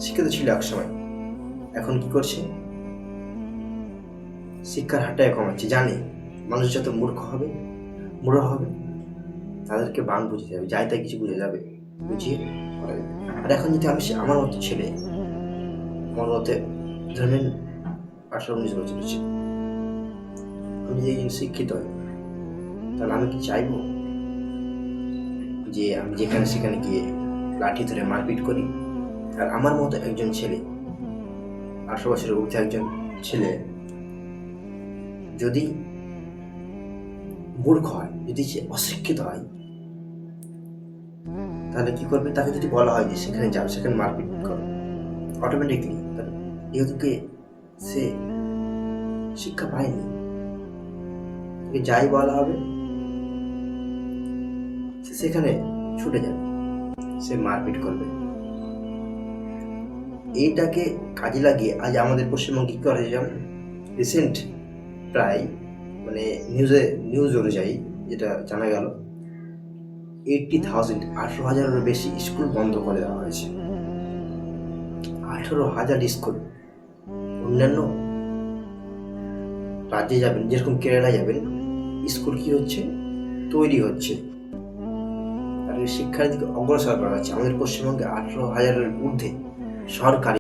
শিক্ষিত ছিল এক সময়, এখন কি করছে? শিক্ষার হারটাই কমাচ্ছে। জানে মানুষ যত মূর্খ হবে তাদেরকে বাং বুঝে যাবে, যাই তাই কিছু বুঝে যাবে, বুঝিয়ে করা যাবে। আর এখন যদি আমি আমার মতো ছেলে, আমার মতে ধরেন 18-19 বছর হচ্ছে, আমি যদি একজন শিক্ষিত হই, তাহলে আমি কি চাইবো যে আমি যেখানে সেখানে গিয়ে লাঠি ধরে মারপিট করি? আর আমার মতো একজন ছেলে, 18 বছরের ঊর্ধ্বে একজন ছেলে যদি মূর্খ হয়, যদি সে অশিক্ষিত হয়, তাহলে কি করবে? তাকে যদি বলা হয় যে সেখানে যাও, সেখানে মারপিট করো, অটোমেটিকলি যেহেতু সে শিক্ষা পায়নি, তাকে যাই বলা হবে সে সেখানে ছুটে যাবে, সে মারপিট করবে। এইটাকে কাজে লাগিয়ে আজ আমাদের পশ্চিমবঙ্গে কি করে, যেমন রিসেন্ট প্রায় নিউজ অনুযায়ী যেটা জানা গেল, 80,000, 18,000-এরও বেশি স্কুল বন্ধ করে দেওয়া হয়েছে। 18,000 স্কুল। অন্যান্য রাজ্যে যাবেন, যেরকম কেরালা যাবেন, স্কুল কি হচ্ছে? তৈরি হচ্ছে, আর শিক্ষার দিকে অগ্রসর করা হচ্ছে। আমাদের পশ্চিমবঙ্গে 18,000-এর ঊর্ধ্বে সরকারি